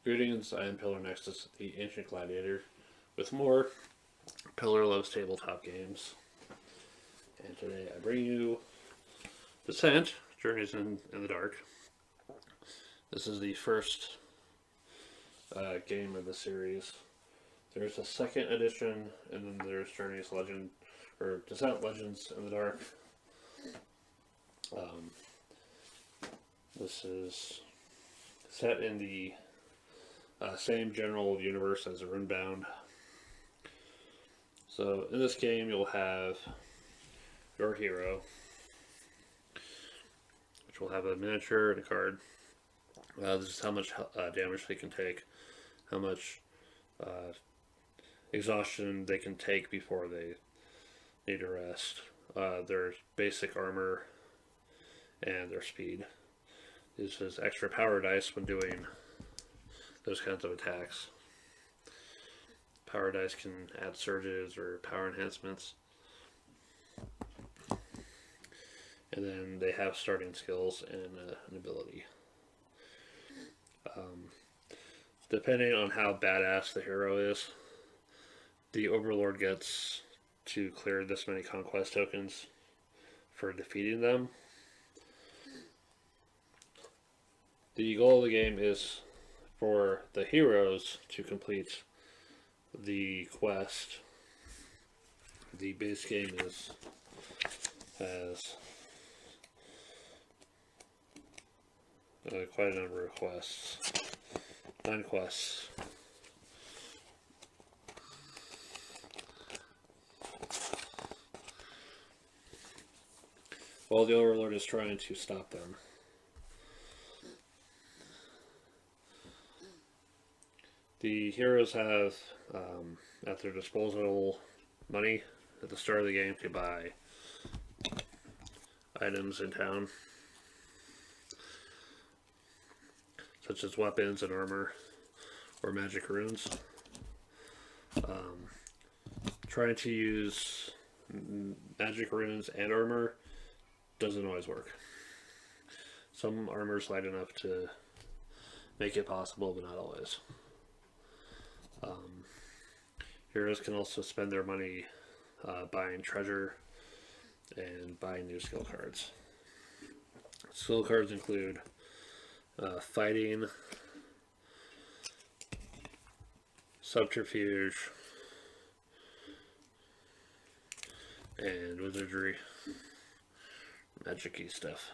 Greetings, I am Pillar Nexus, the Ancient Gladiator, with more Pillar Loves tabletop games. And today I bring you Descent, Journeys in the Dark. This is the first game of the series. There's a second edition, and then there's Journeys Legend, or Descent Legends in the Dark. This is set in the same general universe as Runebound. So in this game you'll have your hero, which will have a miniature and a card. This is how much damage they can take, how much exhaustion they can take before they need to rest, their basic armor, and their speed. This is extra power dice when doing those kinds of attacks. Power dice can add surges or power enhancements. And then they have starting skills and an ability. Depending on how badass the hero is, the overlord gets to clear this many conquest tokens for defeating them. The goal of the game is for the heroes to complete the quest. The base game has quite a number of quests. 9 quests. While the Overlord is trying to stop them. The heroes have at their disposal money at the start of the game to buy items in town, such as weapons and armor or magic runes. Trying to use magic runes and armor doesn't always work. Some armor's light enough to make it possible, but not always. Heroes can also spend their money buying treasure and buying new skill cards. Skill cards include fighting, subterfuge, and wizardry, magic-y stuff.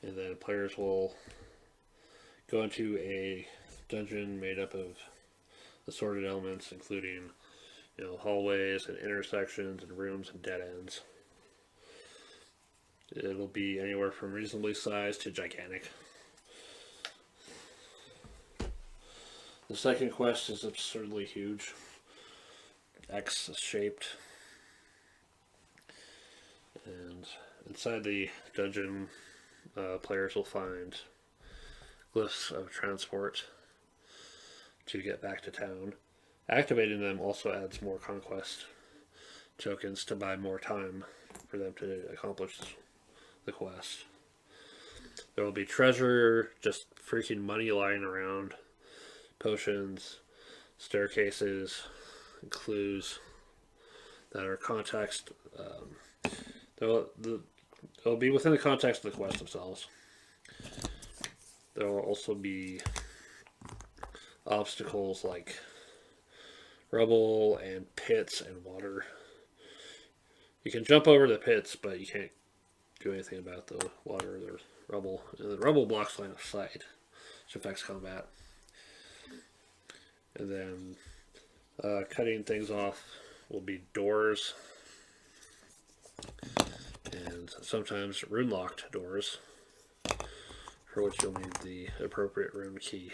And then players will go into a dungeon made up of assorted elements, including, hallways and intersections and rooms and dead ends. It'll be anywhere from reasonably sized to gigantic. The second quest is absurdly huge, X-shaped, and inside the dungeon, players will find glyphs of transport to get back to town. Activating them also adds more conquest tokens to buy more time for them to accomplish the quest. There will be treasure, just freaking money lying around, potions, staircases, and clues that are context. They'll be within the context of the quest themselves. There will also be obstacles like rubble and pits and water. You can jump over the pits, but you can't do anything about the water or the rubble. And the rubble blocks line of sight, which affects combat. And then cutting things off will be doors, and sometimes rune-locked doors, for which you'll need the appropriate rune key.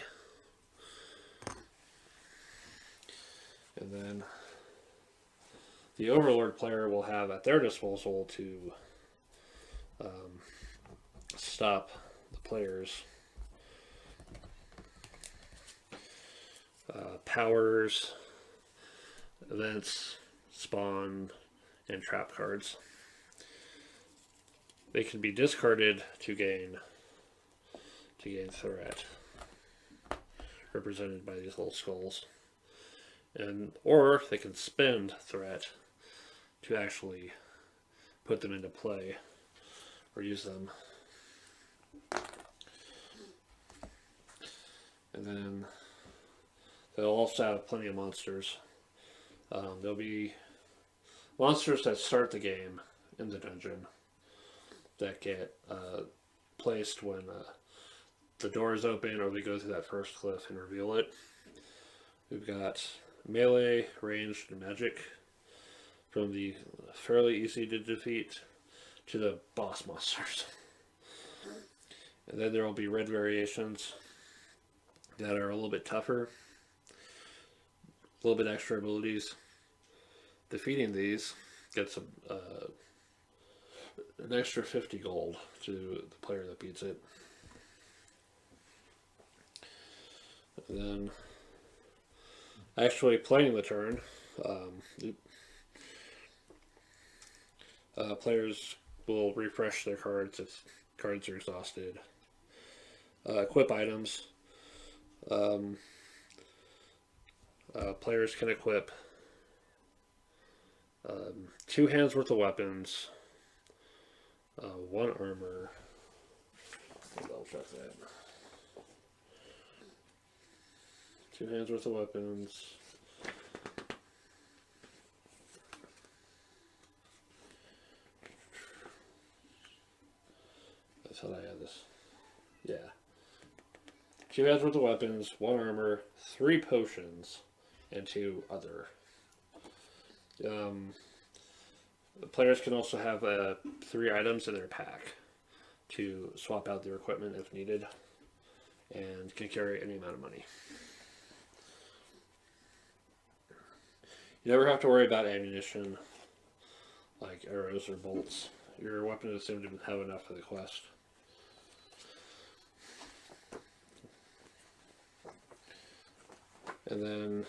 And then the Overlord player will have at their disposal to stop the players' powers, events, spawn, and trap cards. They can be discarded to gain to gain threat, represented by these little skulls. Or they can spend threat to actually put them into play or use them. And then they'll also have plenty of monsters. There'll be monsters that start the game in the dungeon that get placed when the door is open or we go through that first cliff and reveal it. We've got melee, ranged, and magic, from the fairly easy to defeat to the boss monsters. And then there will be red variations that are a little bit tougher, a little bit extra abilities. Defeating these gets an extra 50 gold to the player that beats it. And then actually playing the turn, players will refresh their cards if cards are exhausted. Equip items. Players can equip 2 hands worth of weapons, 1 armor. I'll double check that. 2 hands worth of weapons. I thought I had this. Yeah. 2 hands worth of weapons, 1 armor, 3 potions, and 2 other. The players can also have 3 items in their pack to swap out their equipment if needed, and can carry any amount of money. You never have to worry about ammunition, like arrows or bolts. Your weapon is assumed to have enough for the quest. And then,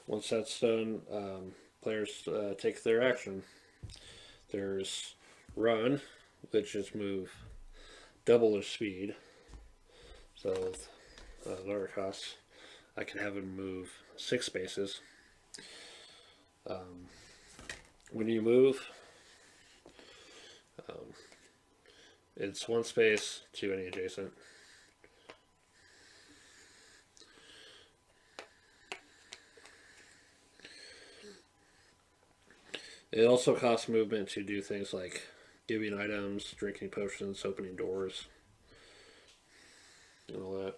once that's done, players take their action. There's run, which is move double their speed. So with lower costs, I can have him move 6 spaces. When you move, it's 1 space to any adjacent. It also costs movement to do things like giving items, drinking potions, opening doors, and all that.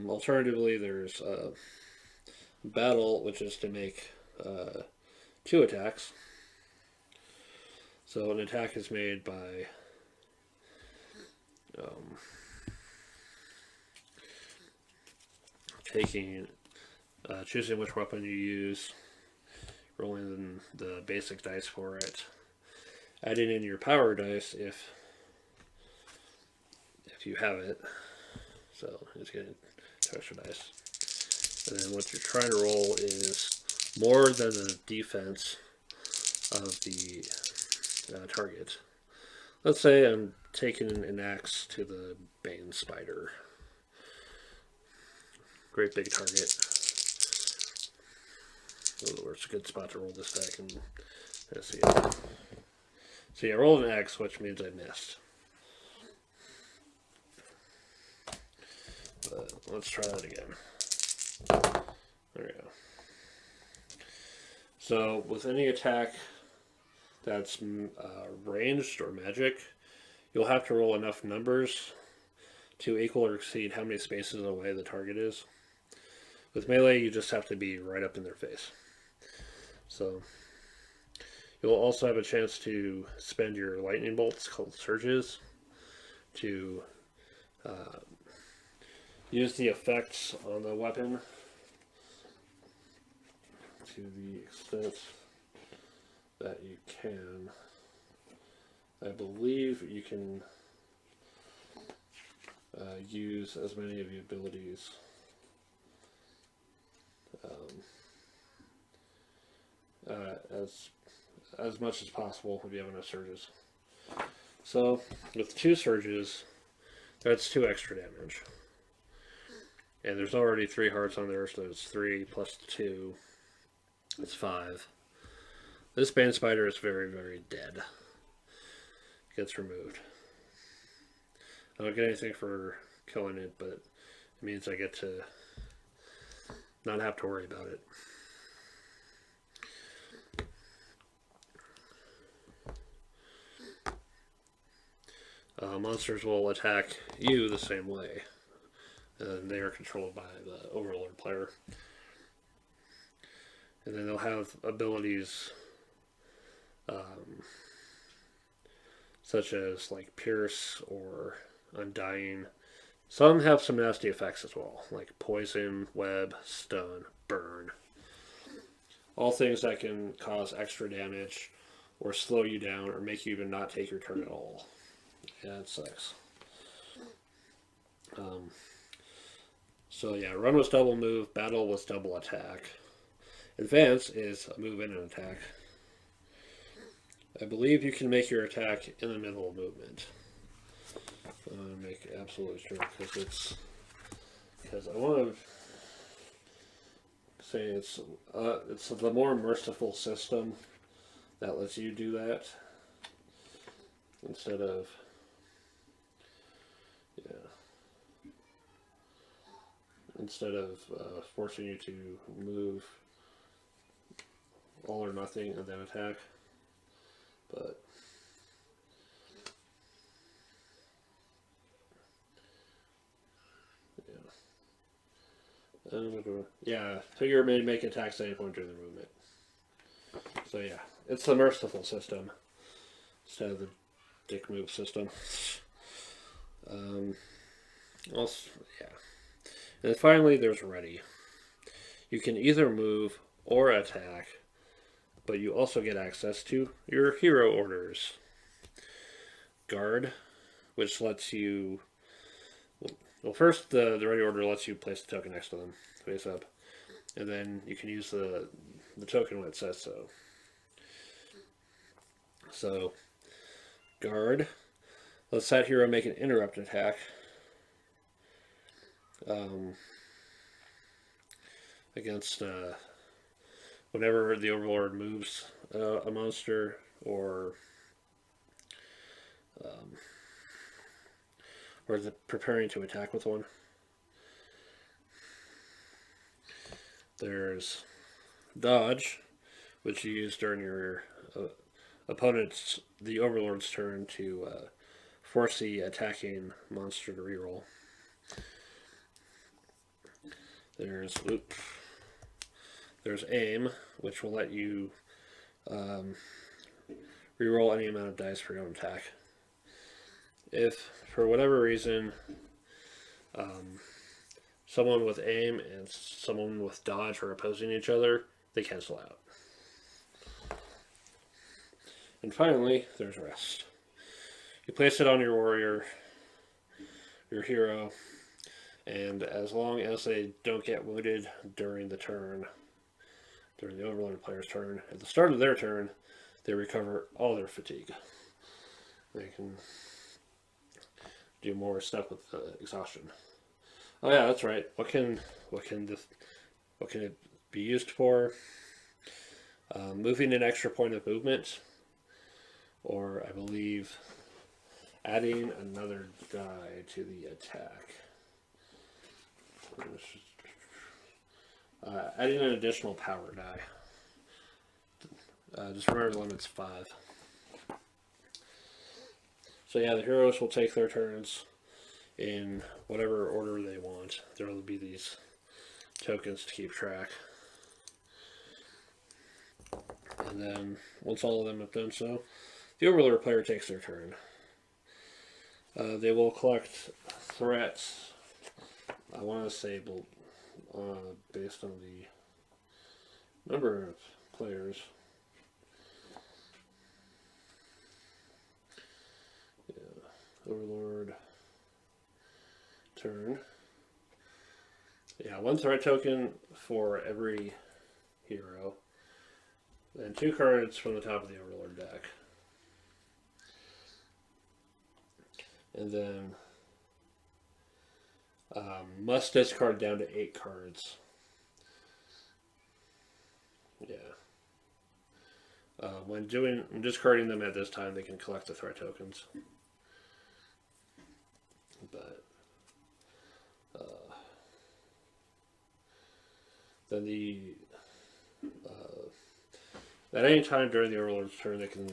Alternatively, there's battle, which is to make 2 attacks. So an attack is made by choosing which weapon you use, rolling the basic dice for it, adding in your power dice if you have it. So it's getting extra dice. And then what you're trying to roll is more than the defense of the target. Let's say I'm taking an axe to the Bane Spider. Great big target. Oh, it's a good spot to roll this deck and see it. So yeah, I rolled an X, which means I missed. But let's try that again. There we go. So with any attack that's ranged or magic, you'll have to roll enough numbers to equal or exceed how many spaces away the target is. With melee, you just have to be right up in their face. So you'll also have a chance to spend your lightning bolts, called surges, to use the effects on the weapon to the extent that you can. I believe you can use as many of the abilities as much as possible if you have enough surges. So, with 2 surges, that's 2 extra damage. And there's already 3 hearts on there, so it's 3 plus 2. It's 5. This Bane Spider is very, very dead. Gets removed. I don't get anything for killing it, but it means I get to not have to worry about it. Monsters will attack you the same way. And they are controlled by the overlord player. And then they'll have abilities such as like Pierce or Undying. Some have some nasty effects as well, like Poison, Web, Stun, Burn. All things that can cause extra damage or slow you down or make you even not take your turn at all. Yeah, it sucks. So yeah, Run was double move, Battle was double attack. Advance is a move and an attack. I believe you can make your attack in the middle of movement. I'm going to make absolutely sure because I want to say it's the more merciful system that lets you do that instead of forcing you to move all or nothing and then attack. But yeah, figure may make attacks at any point during the movement. So yeah, it's the merciful system instead of the dick move system. Also, yeah. And then finally, there's Ready. You can either move or attack, but you also get access to your hero orders. Guard, which lets you... Well, first, the Ready order lets you place the token next to them, face up. And then you can use the token when it says so. So, Guard lets that hero make an interrupt attack. Against whenever the overlord moves a monster or is it preparing to attack with one. There's Dodge, which you use during your opponent's, the overlord's turn to force the attacking monster to reroll. There's Aim, which will let you reroll any amount of dice for your own attack. If, for whatever reason, someone with Aim and someone with Dodge are opposing each other, they cancel out. And finally, there's Rest. You place it on your warrior, your hero, and as long as they don't get wounded during the turn, during the overlord player's turn, at the start of their turn, they recover all their fatigue. They can do more stuff with exhaustion. Oh yeah, that's right. What can it be used for? Moving an extra point of movement, or I believe adding another die to the attack. Adding an additional power die. Just remember the limit's 5. So yeah, the heroes will take their turns in whatever order they want. There will be these tokens to keep track. And then, once all of them have done so, the overlord player takes their turn. They will collect threats. I want to say based on the number of players. Yeah, overlord turn. Yeah, 1 threat token for every hero. And 2 cards from the top of the overlord deck. And then must discard down to 8 cards. Yeah. When discarding them at this time, they can collect the threat tokens. But then at any time during the Overlord's turn, they can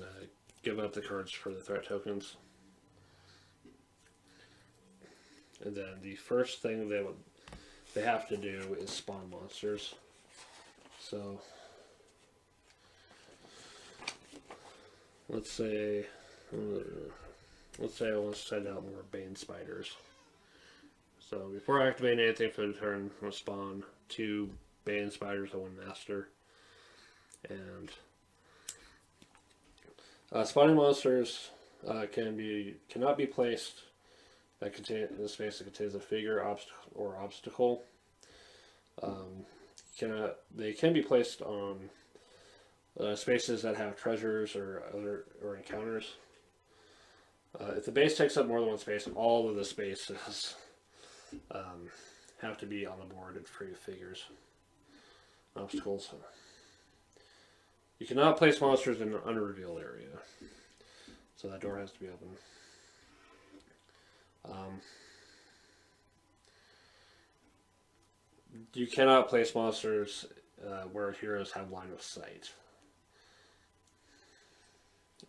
give up the cards for the threat tokens. And then the first thing they have to do is spawn monsters. So let's say I want to send out more Bane spiders. So before activating anything for the turn, I'm going to spawn 2 Bane spiders and 1 master. And spawning monsters cannot be placed that contain in a space that contains a figure, obstacle. They can be placed on spaces that have treasures or encounters. If the base takes up more than 1 space, all of the spaces have to be on the board and free of figures, obstacles. You cannot place monsters in an unrevealed area, so that door has to be open. You cannot place monsters where heroes have line of sight.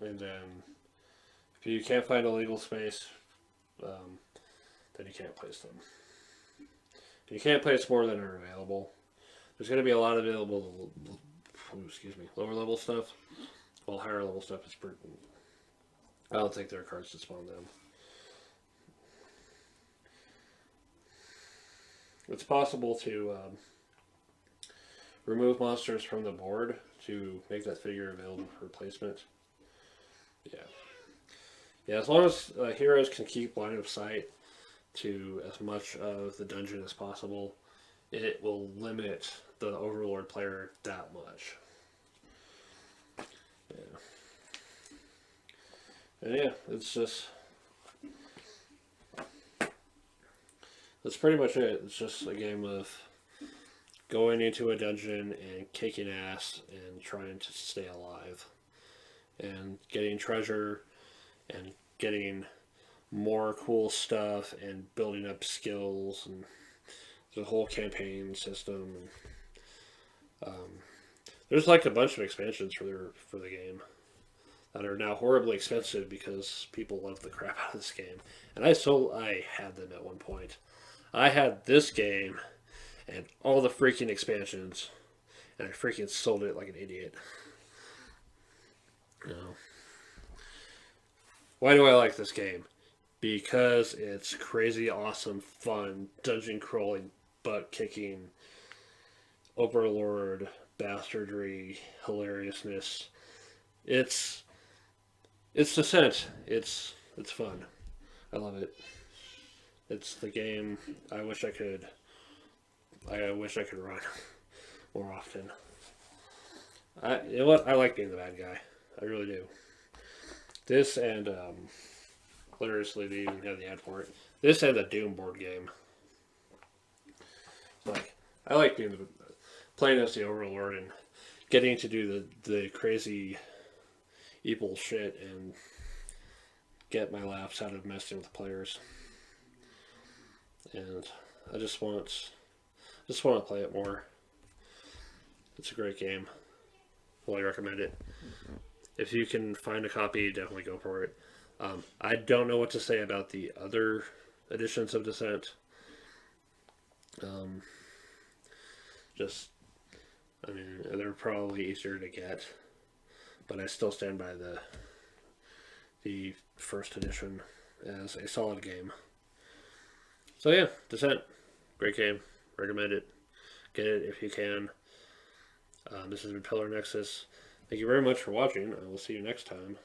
And then, if you can't find a legal space, then you can't place them. You can't place more than are available. There's going to be a lot of available, lower level stuff. While higher level stuff is pretty. I don't think there are cards to spawn them. It's possible to remove monsters from the board to make that figure available for placement. Yeah, as long as heroes can keep line of sight to as much of the dungeon as possible, it will limit the Overlord player that much. Yeah. And yeah, that's pretty much it. It's just a game of going into a dungeon and kicking ass and trying to stay alive. And getting treasure and getting more cool stuff and building up skills and the whole campaign system. And, there's like a bunch of expansions for the game that are now horribly expensive because people love the crap out of this game. And I had them at one point. I had this game and all the freaking expansions, and I freaking sold it like an idiot. You know. Why do I like this game? Because it's crazy, awesome, fun, dungeon crawling, butt kicking, Overlord, bastardry, hilariousness. It's Descent. It's fun. I love it. It's the game I wish I could run more often. You know what? I like being the bad guy. I really do. This and hilariously, they even have the ad for it. This and the Doom board game. Like, I like playing as the Overlord and getting to do the crazy evil shit and get my laughs out of messing with players. And I just want to play it more. It's a great game. Fully recommend it. If you can find a copy, definitely go for it. I don't know what to say about the other editions of Descent. They're probably easier to get, but I still stand by the first edition as a solid game. So yeah, Descent, great game. Recommend it. Get it if you can. This has been Pillar Nexus. Thank you very much for watching. I will see you next time.